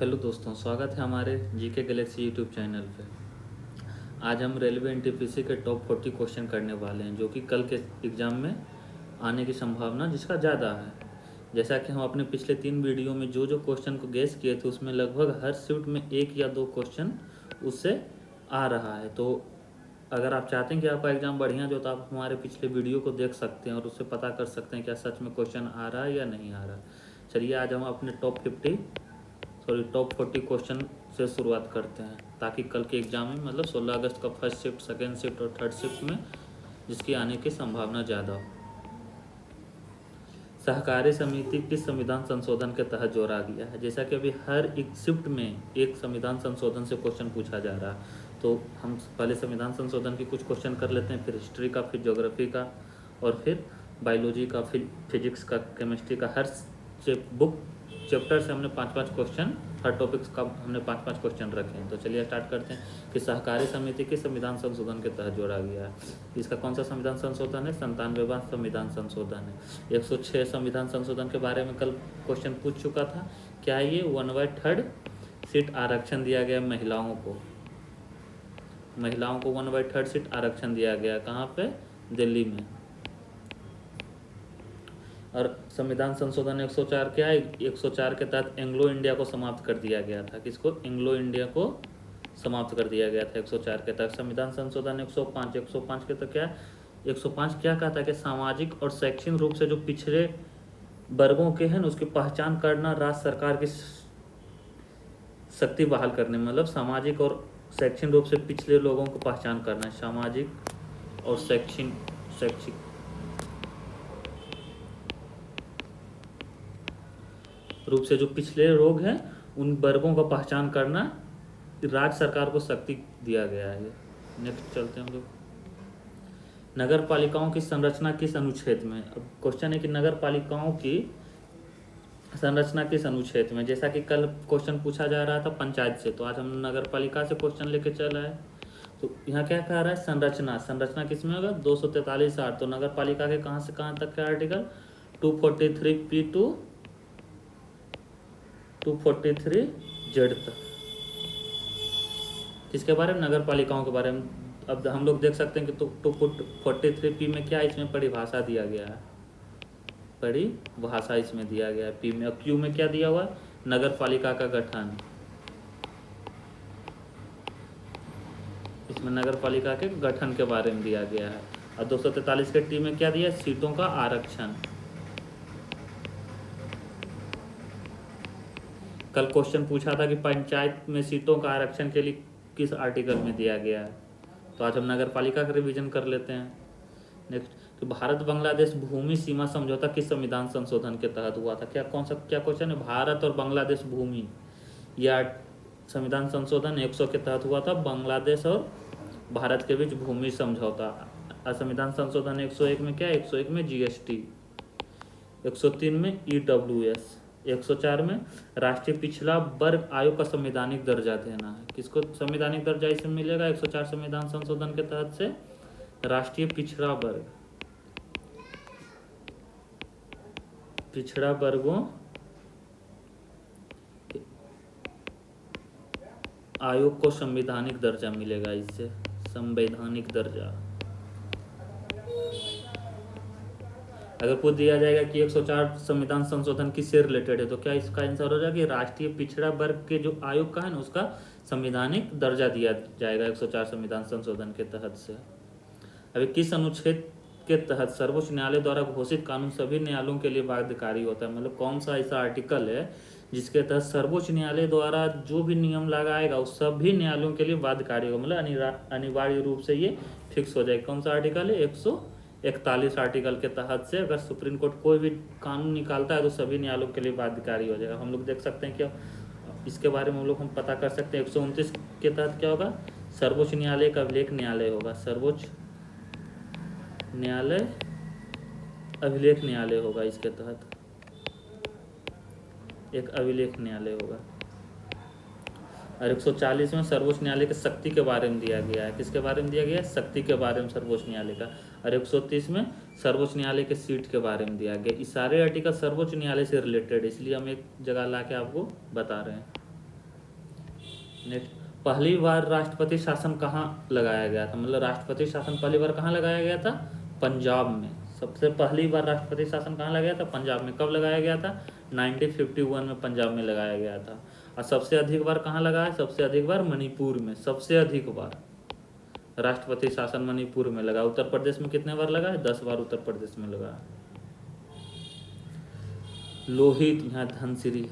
Hello दोस्तों, स्वागत है हमारे जीके गैलेक्सी यूट्यूब चैनल पे। आज हम रेलवे एनटीपीसी के टॉप 40 क्वेश्चन करने वाले हैं, जो कि कल के एग्ज़ाम में आने की संभावना जिसका ज़्यादा है। जैसा कि हम अपने पिछले 3 वीडियो में जो क्वेश्चन को गेस किए थे, उसमें लगभग हर शिफ्ट में 1 या 2 क्वेश्चन उससे आ रहा है। तो अगर आप चाहते हैं कि आपका एग्ज़ाम बढ़िया जो, तो आप हमारे पिछले वीडियो को देख सकते हैं और उससे पता कर सकते हैं क्या सच में क्वेश्चन आ रहा है या नहीं आ रहा। चलिए आज हम अपने टॉप 40 क्वेश्चन से शुरुआत करते हैं, ताकि कल के एग्जाम में मतलब 16 अगस्त का फर्स्ट शिफ्ट, सेकेंड शिफ्ट और थर्ड शिफ्ट में जिसकी आने की संभावना ज़्यादा हो। सहकारी समिति किस संविधान संशोधन के तहत जोड़ा गया है? जैसा कि अभी हर एक शिफ्ट में एक संविधान संशोधन से क्वेश्चन पूछा जा रहा है, तो हम पहले संविधान संशोधन की कुछ क्वेश्चन कर लेते हैं, फिर हिस्ट्री का, फिर ज्योग्राफी का, और फिर बायोलॉजी का, फिर फिजिक्स का, केमिस्ट्री का। हर चैप्टर से हमने 5-5 क्वेश्चन, हर टॉपिक्स का हमने 5-5 क्वेश्चन रखे हैं। तो चलिए स्टार्ट करते हैं कि सहकारी समिति के संविधान संशोधन के तहत जोड़ा गया है। इसका कौन सा संविधान संशोधन है? 97वां संविधान संशोधन है। 106 संविधान संशोधन के बारे में कल क्वेश्चन पूछ चुका था। क्या ये 1/3 सीट आरक्षण दिया गया महिलाओं को? महिलाओं को 1/3 सीट आरक्षण दिया गया। कहाँ पे? दिल्ली में। और संविधान संशोधन 104 क्या है? 104 के तहत एंग्लो इंडिया को समाप्त कर दिया गया था। किसको? एंग्लो इंडिया को समाप्त कर दिया गया था 104 के तहत। संविधान संशोधन 105 के तहत क्या? 105 क्या कहता है कि सामाजिक और शैक्षणिक रूप से जो पिछड़े वर्गों के हैं उसकी पहचान करना, राज्य सरकार की शक्ति बहाल करने, मतलब सामाजिक और शैक्षणिक रूप से पिछड़े लोगों को पहचान करना है। सामाजिक और शैक्षिक रूप से जो पिछले लोग हैं उन वर्गों का पहचान करना राज्य सरकार को शक्ति दिया गया है। नेक्स्ट चलते हैं हम लोग। नगर पालिकाओं की संरचना किस अनुच्छेद में? अब क्वेश्चन है कि नगर पालिकाओं की संरचना किस अनुच्छेद में? जैसा कि कल क्वेश्चन पूछा जा रहा था पंचायत से, तो आज हम नगर पालिका से क्वेश्चन लेके चल रहे हैं। तो यहाँ क्या कह रहा है? संरचना किस में होगा? 243(8). तो नगर पालिका के कहाँ से कहाँ तक का आर्टिकल? 243P टू 243Z तक। किसके बारे में? नगर पालिकाओं के बारे में। अब हम लोग देख सकते हैं कि 243P में क्या इसमें परिभाषा दिया गया है? परिभाषा इसमें दिया गया है P में। और Q में क्या दिया हुआ है? नगर पालिका का गठन। इसमें नगर पालिका के गठन के बारे में दिया गया है। और 243 के T में क्या दिया? सीटों का आरक्षण। कल क्वेश्चन पूछा था कि पंचायत में सीटों का आरक्षण के लिए किस आर्टिकल में दिया गया है, तो आज हम नगर पालिका का रिवीजन कर लेते हैं। नेक्स्ट, तो भारत बांग्लादेश भूमि सीमा समझौता किस संविधान संशोधन के तहत हुआ था? क्या क्वेश्चन है? भारत और बांग्लादेश भूमि या संविधान संशोधन 100 के तहत हुआ था। बांग्लादेश और भारत के बीच भूमि समझौता। संविधान संशोधन 101 में क्या है? 101 में GST, 103 में EWS, 104 में राष्ट्रीय पिछड़ा वर्ग आयोग का संवैधानिक दर्जा देना है। किसको संवैधानिक दर्जा इसमें मिलेगा? 104 संविधान संशोधन के तहत से राष्ट्रीय पिछड़ा वर्गों आयोग को संवैधानिक दर्जा मिलेगा। इससे संवैधानिक दर्जा अगर पूछ दिया जाएगा कि 104 संविधान संशोधन किससे रिलेटेड है, तो क्या इसका आंसर हो जाएगा कि राष्ट्रीय पिछड़ा वर्ग के जो आयोग का है ना, उसका संवैधानिक दर्जा दिया जाएगा 104 संविधान संशोधन के तहत से। अभी किस अनुच्छेद के तहत सर्वोच्च न्यायालय द्वारा घोषित कानून सभी न्यायालयों के लिए बाध्यकारी होता है? मतलब कौन सा ऐसा आर्टिकल है जिसके तहत सर्वोच्च न्यायालय द्वारा जो भी नियम लगाएगा उस सभी न्यायालयों के लिए बाध्यकारी होगा, मतलब अनिवार्य रूप से ये फिक्स हो जाएगा। कौन सा आर्टिकल है? 141 आर्टिकल के तहत से अगर सुप्रीम कोर्ट कोई भी कानून निकालता है तो सभी न्यायालयों के लिए बाध्यकारी हो जाएगा। हम लोग देख सकते हैं कि इसके बारे में हम पता कर सकते हैं। 129 के तहत क्या होगा? सर्वोच्च न्यायालय का अभिलेख न्यायालय होगा। सर्वोच्च न्यायालय अभिलेख न्यायालय होगा। इसके तहत एक अभिलेख न्यायालय होगा। और 140 में सर्वोच्च न्यायालय की शक्ति के बारे में दिया गया है। किसके बारे में दिया गया है? शक्ति के बारे में सर्वोच्च न्यायालय का। और 130 में सर्वोच्च न्यायालय के सीट के बारे में दिया गया। इस सारे आर्टिकल सर्वोच्च न्यायालय से रिलेटेड है, इसलिए हम एक जगह ला के आपको बता रहे हैं। नेक्स्ट, पहली बार राष्ट्रपति शासन कहाँ लगाया गया था, मतलब राष्ट्रपति शासन पहली बार कहाँ लगाया गया था, पंजाब में। सबसे पहली बार राष्ट्रपति शासन कहाँ लगाया था, पंजाब में। कब लगाया गया था, 1951 में पंजाब में लगाया गया था। और सबसे अधिक बार कहाँ लगा है, सबसे अधिक बार मणिपुर में, सबसे अधिक बार राष्ट्रपति शासन मणिपुर में लगा। उत्तर प्रदेश में कितने बार लगा है, 10 बार उत्तर प्रदेश में लगा है। लोहित, यहाँ धनसिरी,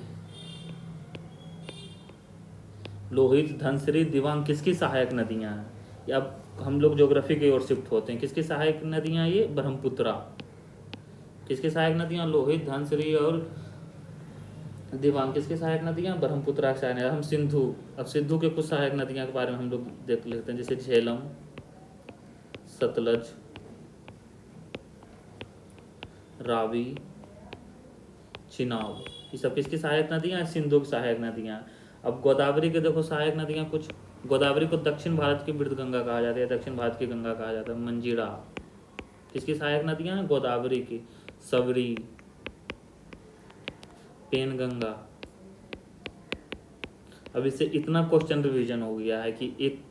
लोहित, धनसिरी, दिबांग किसकी सहायक नदियां हैं। अब हम लोग ज्योग्राफी की ओर शिफ्ट होते हैं। किसकी सहायक नदियां, ये ब्रह्मपुत्रा। किसकी सहायक नदियां, लोहित, धनसिरी और दिबांग किसकी सहायक नदियां, ब्रह्मपुत्रा की सहायक। हम सिंधु, अब सिंधु के कुछ सहायक नदियां के बारे में हम लोग देख लेते हैं, जैसे झेलम, सतलज, रावी, चिनाब, ये सब किसकी सहायक नदियां, सिंधु की सहायक नदियां। अब गोदावरी के देखो सहायक नदियां कुछ। गोदावरी को दक्षिण भारत की मृत गंगा कहा जाता है, दक्षिण भारत की गंगा कहा जाता है। मंजीरा किसकी सहायक नदियां हैं, गोदावरी की। सबरी, पेनगंगा। अब इससे इतना क्वेश्चन रिवीजन हो गया है कि एक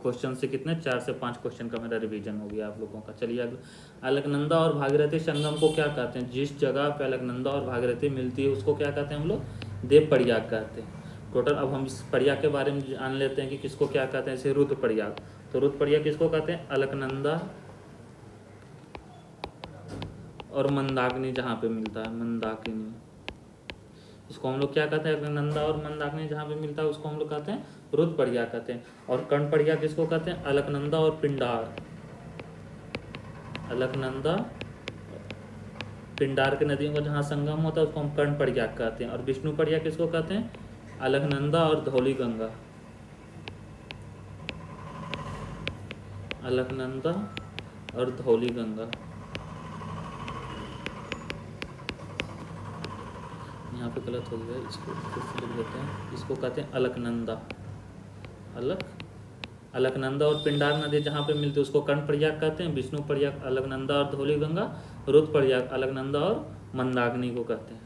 क्वेश्चन से कितने 4 से 5 क्वेश्चन का मेरा रिवीजन हो गया आप लोगों का। चलिए अगला, अलकनंदा और भागीरथी संगम को क्या कहते हैं, जिस जगह पे अलकनंदा और भागीरथी मिलती है उसको क्या कहते हैं हम लोग, देव प्रयाग कहते हैं। टोटल अब हम इस प्रयाग के बारे में जान लेते हैं कि किसको क्या कहते हैं। जैसे रुद्र प्रयाग, तो रुद्र प्रयाग किसको कहते हैं, अलकनंदा और मंदाकिनी जहाँ पे मिलता है, मंदाकिनी, इसको हम लोग क्या कहते हैं, अलकनंदा और मंदाकिनी जहाँ पे मिलता है उसको हम लोग कहते हैं रुद्र प्रयाग कहते हैं। और कर्ण प्रयाग किसको कहते हैं, अलकनंदा और पिंडार, अलकनंदा पिंडार के नदियों का जहाँ संगम होता है उसको हम कर्ण प्रयाग कहते हैं। और विष्णु प्रयाग किसको कहते हैं, अलकनंदा और धौली गंगा, अलकनंदा और धौली गंगा। यहाँ पे गलत हो गया, इसको फिर से लिख देते हैं। इसको कहते हैं अलकनंदा, अलकनंदा और पिंडार नदी जहाँ पे मिलती है उसको कर्ण प्रयाग कहते हैं। विष्णु प्रयाग अलकनंदा और धौली गंगा, रुद्र प्रयाग अलकनंदा और मंदाकिनी को कहते हैं।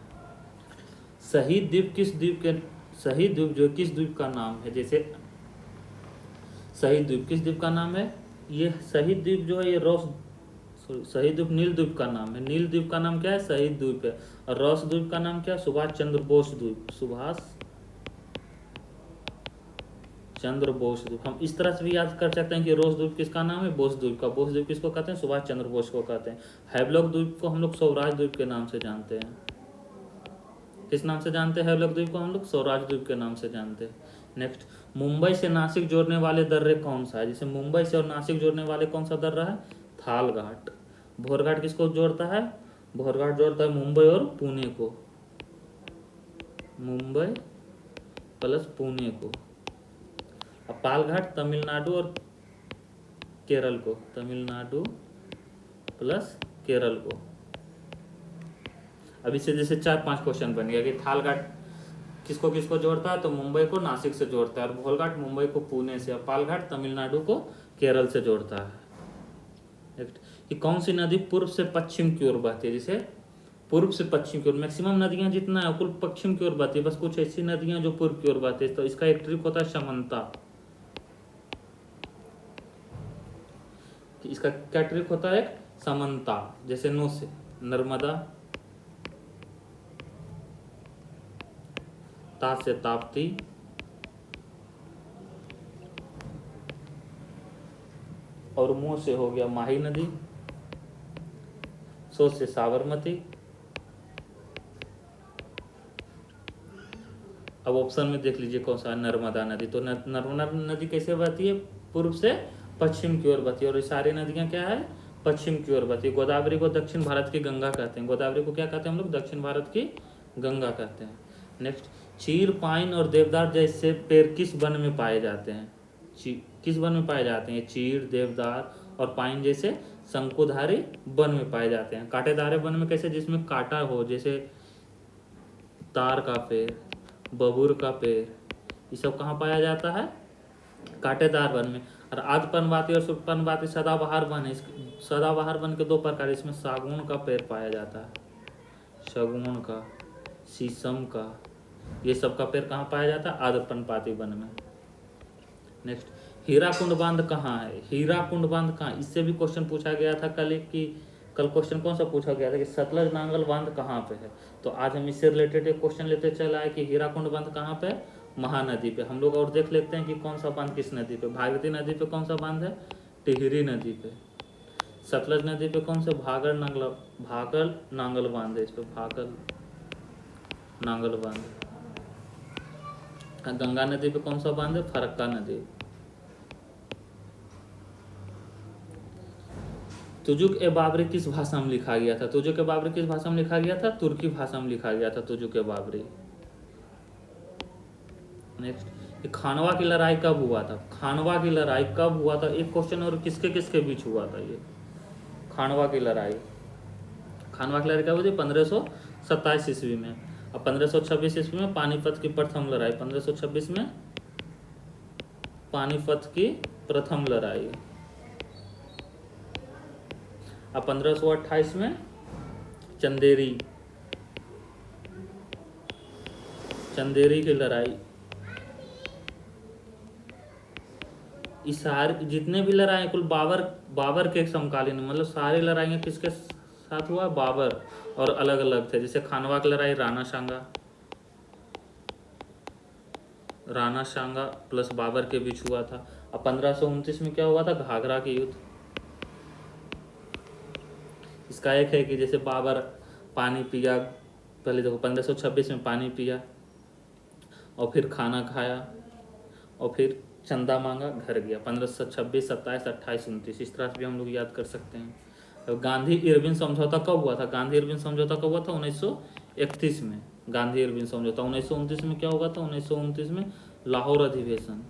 शहीद द्वीप किस द्वीप के, शहीद द्वीप जो किस द्वीप का नाम है, जैसे शहीद द्वीप किस द्वीप का नाम है, ये शहीद द्वीप जो है ये शहीद द्वीप नील द्वीप का नाम है। नील द्वीप का नाम क्या है, शहीद द्वीप है। और रोस द्वीप का नाम क्या है, सुभाष चंद्र बोस द्वीप, सुभाष चंद्र बोस द्वीप। हम इस तरह से भी याद कर सकते हैं कि रोस द्वीप किसका नाम है, बोस द्वीप का। बोस द्वीप किसको कहते हैं, सुभाष चंद्र बोस को कहते हैं। हैवलॉक द्वीप को हम लोग स्वराज द्वीप के नाम से जानते हैं। किस नाम से जानते हैं हैवलॉक द्वीप को, हम लोग स्वराज द्वीप के नाम से जानते हैं। नेक्स्ट, मुंबई से नासिक जोड़ने वाले दर्रे कौन सा है, जैसे मुंबई से और नासिक जोड़ने वाले कौन सा दर्रा है, थाल घाट। भोर घाट किसको जोड़ता है, भोर घाट जोड़ता है मुंबई और पुणे को, मुंबई प्लस पुणे को। अब पाल घाट तमिलनाडु और केरल को, तमिलनाडु प्लस केरल को। अब इससे जैसे 4-5 क्वेश्चन बन गया कि थाल घाट किसको किसको जोड़ता है, तो मुंबई को नासिक से जोड़ता है। और भोल घाट मुंबई को पुणे से, और पाल घाट तमिलनाडु को केरल से जोड़ता है। कि कौन सी नदी पूर्व से पश्चिम की ओर बहती है, जैसे पूर्व से पश्चिम की ओर, मैक्सिमम नदियां जितना है कुल पश्चिम की ओर बहती है, बस कुछ ऐसी नदियां जो पूर्व की ओर बहती है। तो इसका एक ट्रिक होता है समानता। इसका क्या ट्रिक होता है, समानता। जैसे नो से नर्मदा, ता से ताप्ती, और मुंह से हो गया माही नदी, सो से साबरमती। अब ऑप्शन में देख लीजिए कौन सा है, नर्मदा नदी। तो नर्मदा नदी कैसे बहती है, पूर्व से पश्चिम की ओर बहती है। और ये सारी नदियां क्या है, पश्चिम की ओर बहती है। गोदावरी को दक्षिण भारत की गंगा कहते हैं, गोदावरी को क्या कहते हैं हम लोग, दक्षिण भारत की गंगा कहते हैं। नेक्स्ट, चीर, पाइन और देवदार जैसे पेड़ किस वन में पाए जाते हैं, किस वन में पाए जाते हैं, चीड़, देवदार और पाइन जैसे शंकुधारी वन में पाए जाते हैं। कांटेदार वन में कैसे, जिसमें कांटा हो, जैसे तार का पेड़, बबूर का पेड़, ये सब कहाँ पाया जाता है, कांटेदार वन में। और आद्रपर्णवाती और शुष्कपर्णवाती सदाबहार वन है। सदाबहार वन के 2 प्रकार, इसमें सागौन का पेड़ पाया जाता है, शगुन का, शीशम का, ये सब का पेड़ कहाँ पाया जाता है, आद्रपर्णपाती वन में। नेक्स्ट, हीराकुंड बांध कहाँ है? हीराकुंड बांध कहाँ, इससे भी क्वेश्चन पूछा गया था कल। एक कि कल क्वेश्चन कौन सा पूछा गया था कि सतलज नांगल बांध कहाँ पे है। तो आज हम इससे रिलेटेड एक क्वेश्चन लेते चला है कि हीराकुंड बांध कहाँ पे है? महानदी पे। हम लोग और देख लेते हैं कि कौन सा बांध किस नदी पे। भागीरथी नदी पे कौन सा बांध है? टिहरी नदी पे। सतलज नदी पे कौन से? भागल नांगल बांध है। इस पे भागल नांगल बांध। गंगा नदी पे कौन सा बांध है? फरक्का नदी। तुजुक ए बाबरी किस भाषा में लिखा गया था? तुजुक ए बाबरी किस भाषा में लिखा गया था? तुर्की भाषा में लिखा गया था तुजुक ए बाबरी। नेक्स्ट, खानवा की लड़ाई कब हुआ था? खानवा की लड़ाई कब हुआ था? एक क्वेश्चन और किसके किसके बीच हुआ था ये खानवा की लड़ाई? खानवा की लड़ाई कब हुई थी? 1527 ईस्वी में। अब 1526 ईस्वी में पानीपत की प्रथम लड़ाई। 1526 में पानीपत की प्रथम लड़ाई। अब 1528 में चंदेरी की लड़ाई। इस सारे जितने भी लड़ाई कुल बाबर के समकालीन, मतलब सारी लड़ाइयाँ किसके साथ हुआ? बाबर। और अलग अलग थे, जैसे खानवा की लड़ाई राणा सांगा प्लस बाबर के बीच हुआ था। अब 1529 में क्या हुआ था? घाघरा के युद्ध। इसका एक है कि जैसे बाबर पानी पिया, पहले देखो 1526 में पानी पिया और फिर खाना खाया और फिर चंदा मांगा, घर गया। 1526, 27, 28, 29, इस तरह से भी हम लोग याद कर सकते हैं। अब गांधी इरविन समझौता कब हुआ था? गांधी इरविन समझौता कब हुआ था? 1931 में। गांधी इरविन समझौता। 1929 में क्या हुआ था? 1929 में लाहौर अधिवेशन।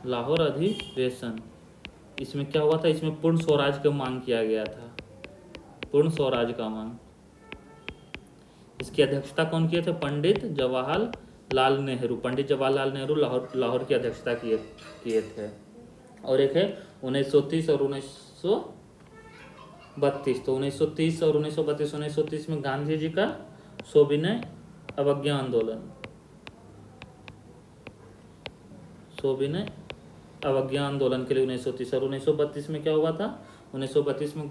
लाहौर अधिवेशन, इसमें क्या हुआ था? इसमें पूर्ण स्वराज का मांग किया गया था। पूर्ण स्वराज का मांग। इसकी अध्यक्षता कौन किए थे? पंडित जवाहरलाल नेहरू। पंडित जवाहरलाल नेहरू लाहौर की अध्यक्षता किए थे। और एक है 1930 और 1932। तो 1930 और 1932। 1930 में गांधी जी का सविनय अवज्ञा आंदोलन। सविनय अवज्ञा आंदोलन के लिए 1930। और 1932 में क्या हुआ था? 1932 में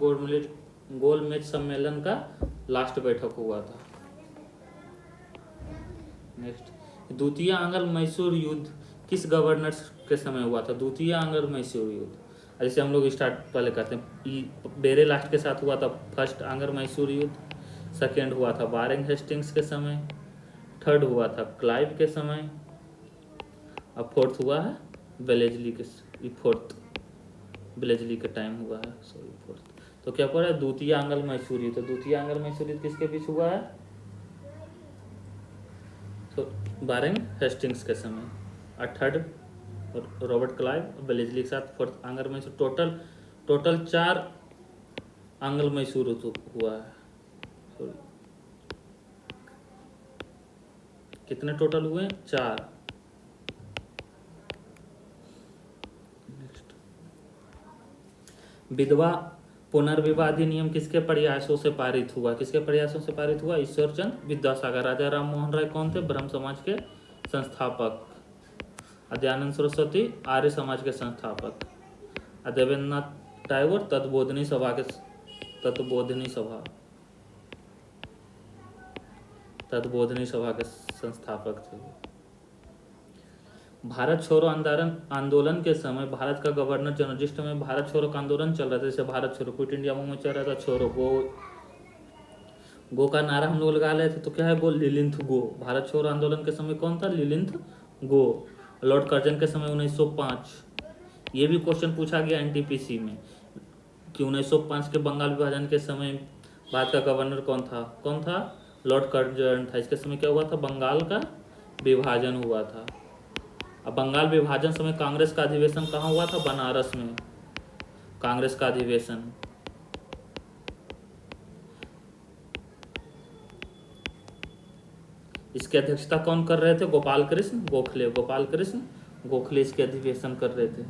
गोलमेज सम्मेलन का लास्ट बैठक हुआ था। नेक्स्ट, द्वितीय आंग्ल मैसूर युद्ध किस गवर्नर के समय हुआ था? द्वितीय आंग्ल मैसूर युद्ध, जैसे हम लोग स्टार्ट पहले करते हैं, बेरे लास्ट के साथ हुआ था फर्स्ट आंग्ल मैसूर युद्ध। सेकेंड हुआ था वारेन हेस्टिंग्स के समय। थर्ड हुआ था क्लाइव के समय। अब फोर्थ हुआ है वेलेजली के, फोर्थ वेलेजली के टाइम हुआ है, सॉरी फोर्थ। तो क्या पड़ा है? द्वितीय आंग्ल मैसूर युद्ध। तो द्वितीय आंग्ल मैसूर युद्ध किसके बीच हुआ है? तो वारेन हेस्टिंग्स के समय। और थर्ड रॉबर्ट क्लाइव वेलेजली के साथ फोर्थ आंग्ल मैसूर। टोटल 4 आंग्ल मैसूर हुआ है। सॉरी, कितने टोटल हुए? 4। विधवा पुनर्विवाह अधिनियम किसके प्रयासों से पारित हुआ? किसके प्रयासों से पारित हुआ? ईश्वरचंद विद्यासागर। राजा राम मोहन राय कौन थे? ब्रह्म समाज के संस्थापक। दयानंद सरस्वती आर्य समाज के संस्थापक। देवेंद्रनाथ टैगोर तत्बोधिनी सभा के संस्थापक थे। भारत छोड़ो आंदोलन के समय भारत का गवर्नर जनरल, जिस समय भारत छोड़ो का आंदोलन चल रहा था, जैसे भारत छोड़ो क्विट इंडिया मूवमेंट चल रहा था, छोड़ो गो का नारा हम लोग लगा रहे थे, तो क्या है? गो लिलिंथ गो। भारत छोड़ो आंदोलन के समय कौन था? लिलिंथ गो। लॉर्ड कर्जन के समय 1905। ये भी क्वेश्चन पूछा गया एनटीपीसी में कि 1905 के बंगाल विभाजन के समय भारत का गवर्नर कौन था? लॉर्ड कर्जन था। इसके समय क्या हुआ था? बंगाल का विभाजन हुआ था। अब बंगाल विभाजन समय कांग्रेस का अधिवेशन कहाँ हुआ था? बनारस में कांग्रेस का अधिवेशन। इसकी अध्यक्षता कौन कर रहे थे? गोपाल कृष्ण गोखले इसके अधिवेशन कर रहे थे।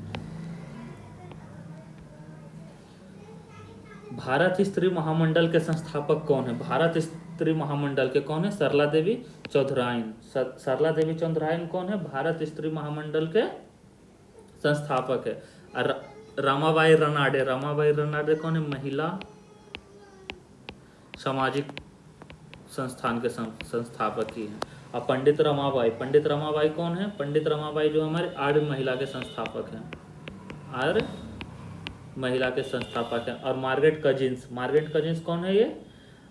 भारत स्त्री महामंडल के संस्थापक कौन है? भारत स्त्री महामंडल के कौन है? सरला देवी चौधराइन। सरला देवी चौधराइन कौन है? भारत स्त्री महामंडल के संस्थापक है। और रमाबाई रनाडे, रमाबाई रनाडे कौन है? महिला सामाजिक संस्थान के संस्थापक ही हैं। और पंडित रमाबाई, पंडित रमाबाई कौन है? पंडित रमाबाई जो हमारे आर्य महिला के संस्थापक हैं, आर्य महिला के संस्थापक हैं। और मार्गरेट कजिन्स, मार्गरेट कजिन्स कौन है? ये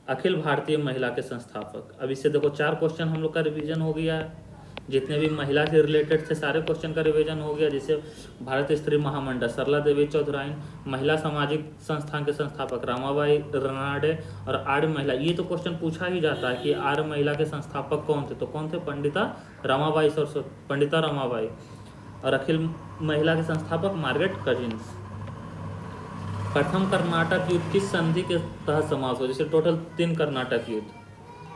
अखिल भारतीय महिला के संस्थापक। अब इससे देखो 4 क्वेश्चन हम लोग का रिवीजन हो गया है, जितने भी महिला से रिलेटेड थे सारे क्वेश्चन का रिवीजन हो गया। जैसे भारत स्त्री महामंडल सरला देवी चौधराइन, महिला सामाजिक संस्थान के संस्थापक रमाबाई रनाडे और आर्य महिला। ये तो क्वेश्चन पूछा ही जाता है कि आर्य महिला के संस्थापक कौन थे, तो कौन थे? पंडिता रमाबाई सरस्वती, पंडिता रमाबाई। और अखिल महिला के संस्थापक मार्गरेट कजिन्स। प्रथम कर्नाटक युद्ध किस संधि के तहत समाप्त हुआ? जैसे टोटल 3 कर्नाटक युद्ध,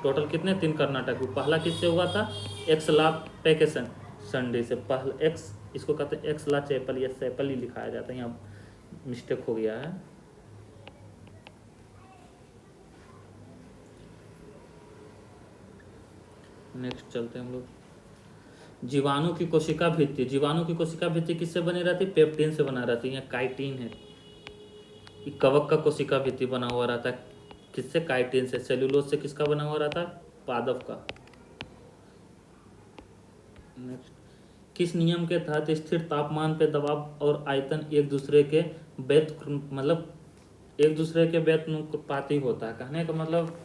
टोटल कितने? 3 कर्नाटक युद्ध। पहला किससे हुआ था? एक्सलापेके संधि से। पहला एक्स, इसको कहते हैं एक्सला चैपल या सैपल ही लिखाया जाता है, यहाँ मिस्टेक हो गया है। नेक्स्ट चलते हैं हम लोग। जीवाणु की कोशिका भित्ति, जीवाणु की कोशिका भित्ति किससे बनी रहती? पेप्टिन से बना रहती है। यहाँ काइटिन है। कवक का कोशिका भित्ति बना हुआ रहता है किससे? काइटिन से। सेल्यूलोज से किसका बना हुआ रहता है? पादप का। नेक्स्ट, किस नियम के तहत स्थिर तापमान पे दबाव और आयतन एक दूसरे के मतलब एक दूसरे के व्युत्पाती होता है? कहने का मतलब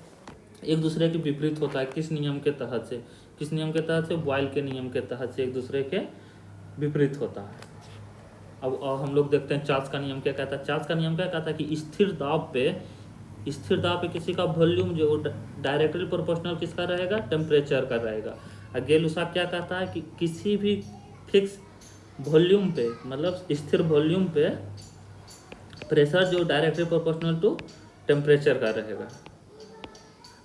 एक दूसरे के विपरीत होता है। किस नियम के तहत से? किस नियम के तहत से? बॉयल के नियम के तहत से एक दूसरे के विपरीत होता है। अब हम लोग देखते हैं चार्ल्स का नियम क्या कहता है। चार्ल्स का नियम क्या कहता है कि स्थिर दाब पे किसी का वॉल्यूम जो डायरेक्टली प्रोपोर्शनल किसका रहेगा? टेम्परेचर का रहेगा। गै-लुसाक क्या कहता है कि किसी भी फिक्स वॉल्यूम पे, मतलब स्थिर वॉल्यूम पे प्रेशर जो डायरेक्टली प्रोपोर्शनल टू टेम्परेचर का रहेगा।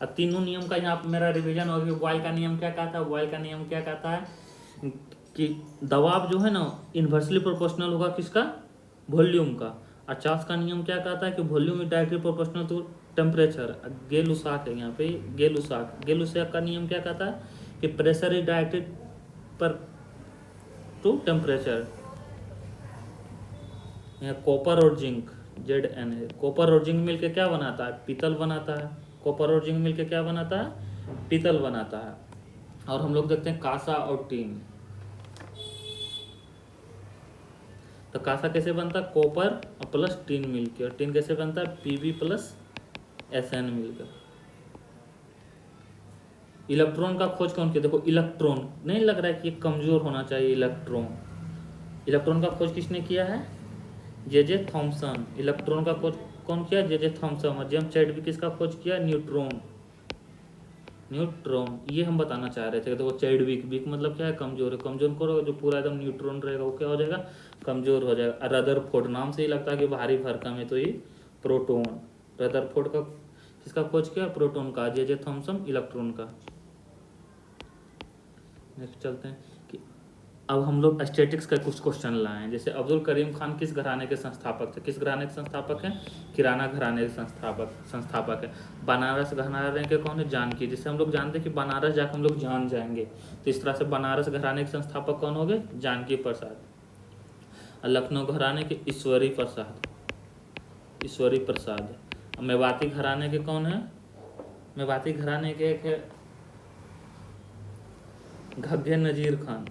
अब तीनों नियम का यहाँ मेरा रिवीजन हो गया। बॉयल का नियम क्या कहता है? बॉयल का नियम क्या कहता है कि दबाव जो है ना इन्वर्सली प्रोपोर्शनल होगा किसका? वॉल्यूम का। और चार्ल्स का नियम क्या कहता है कि volume is directly proportional to temperature. Gay Lussac है यहाँ पे, गै-लुसाक का नियम क्या कहता है कि प्रेशर इज डायरेक्टली पर टू टेम्परेचर। यहाँ कॉपर और जिंक Zn है। कॉपर और जिंक मिलकर क्या बनाता है? पीतल बनाता है। कॉपर और जिंक मिलकर क्या बनाता है? पीतल बनाता है। और हम लोग देखते हैं कांसा और टीन। तो कांसा कैसे बनता है? कॉपर और प्लस टीन मिलकर। और टीन कैसे बनता है? Pb प्लस Sn मिलकर। इलेक्ट्रॉन का खोज कौन किया? देखो इलेक्ट्रॉन नहीं लग रहा है कि ये कमजोर होना चाहिए। इलेक्ट्रॉन का खोज किसने किया है? J Thomson. इलेक्ट्रॉन का खोज कौन किया? J Thomson. और जेम्स चैडविक किसका खोज किया? न्यूट्रॉन। ये हम बताना चाह रहे थे। देखो चैडविक मतलब क्या है? कमजोर है। कमजोर करोगे जो पूरा एकदम न्यूट्रॉन रहेगा वो क्या हो जाएगा? कमजोर हो जाएगा। रदरफोर्ड नाम से ही लगता है कि भारी भरकम है, तो ये प्रोटॉन। रदरफोर्ड का किसका खोज किया? प्रोटॉन का। जे थॉमसन इलेक्ट्रॉन का। नेक्स्ट चलते हैं कि अब हम लोग स्टैटिक्स का कुछ क्वेश्चन लाए हैं। जैसे अब्दुल करीम खान किस घराने के संस्थापक थे? किस घराने के संस्थापक हैं? किराना घराने के संस्थापक है। बनारस घराने के कौन है? जानकी। जिससे हम लोग जानते हैं कि बनारस जाकर हम लोग जान जाएंगे, तो इस तरह से बनारस घराने के संस्थापक कौन हो गए? जानकी प्रसाद। लखनऊ घराने के ईश्वरी प्रसाद। मेवाती घराने के कौन है? मेवाती घराने के एक है घग्गे नजीर खान।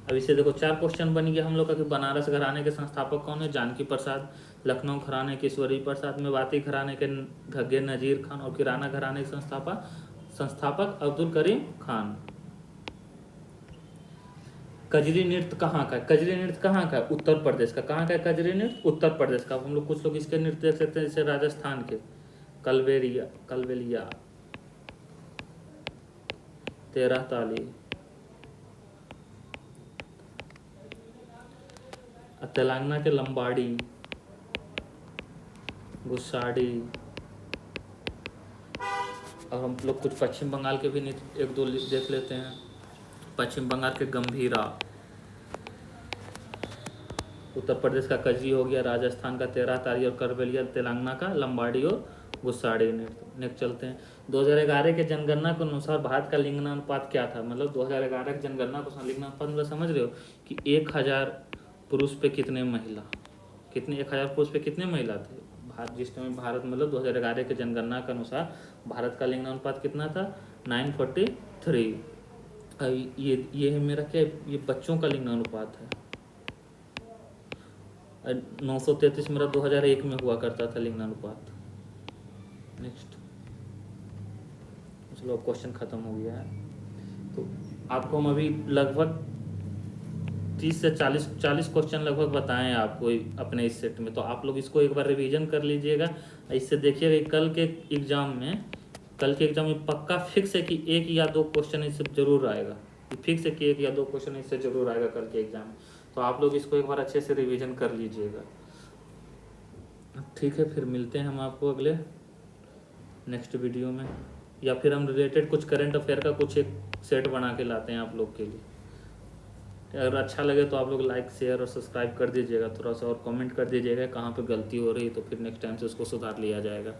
अब इसे देखो 4 क्वेश्चन बन गया हम लोग का कि बनारस घराने के संस्थापक कौन है? जानकी प्रसाद। लखनऊ घराने के ईश्वरी प्रसाद। मेवाती घराने के घग्गे नजीर खान। और किराना घराने के संस्थापक अब्दुल करीम खान। कजरी नृत्य कहाँ का है? कजरी नृत्य कहाँ का है? उत्तर प्रदेश का। कहाँ का है कजरी नृत्य? उत्तर प्रदेश का। हम लोग कुछ लोग इसके नृत्य देख सकते हैं, जैसे राजस्थान के कलवेलिया, 13 ताली। तेलंगाना के लंबाड़ी, गुस्साडी। और हम लोग कुछ पश्चिम बंगाल के भी नृत्य 1-2 देख लेते हैं। पश्चिम बंगाल के गंभीरा, उत्तर प्रदेश का कजी हो गया, राजस्थान का तेरह तारी और करबेलिया, तेलंगाना का लंबाड़ी और गुस्साड़ी। नेक्स्ट चलते हैं। 2011 के जनगणना के अनुसार भारत का लिंगानुपात क्या था? मतलब 2011 की जनगणना को लिंगानुपात मतलब समझ रहे हो कि 1000 पुरुष पे कितने महिला, कितने 1000 पुरुष पे कितने महिला थे? भारत जिस टाइम भारत मतलब 2011 के जनगणना के अनुसार भारत का लिंगानुपात कितना था? 943। ये है मेरा क्या, ये बच्चों का लिंगानुपात है। 933 मेरा 2001 में हुआ करता था लिंगानुपात। नेक्स्ट, चलो क्वेश्चन खत्म हो गया है। तो आपको हम अभी लगभग 30 से 40 क्वेश्चन लगभग बताएं आपको अपने इस सेट में। तो आप लोग इसको एक बार रिवीजन कर लीजिएगा। इससे देखिएगा कल के एग्जाम में पक्का फिक्स है कि एक या दो क्वेश्चन इससे जरूर आएगा। फिक्स है कि एक या दो क्वेश्चन इससे जरूर आएगा कल के एग्जाम में। तो आप लोग इसको एक बार अच्छे से रिवीजन कर लीजिएगा। ठीक है, फिर मिलते हैं हम आपको अगले नेक्स्ट वीडियो में, या फिर हम रिलेटेड कुछ करंट अफेयर का कुछ एक सेट बना के लाते हैं आप लोग के लिए। अगर अच्छा लगे तो आप लोग लाइक शेयर और सब्सक्राइब कर दीजिएगा। थोड़ा सा और कमेंट कर दीजिएगा कहाँ पे गलती हो रही है, तो फिर नेक्स्ट टाइम से उसको सुधार लिया जाएगा।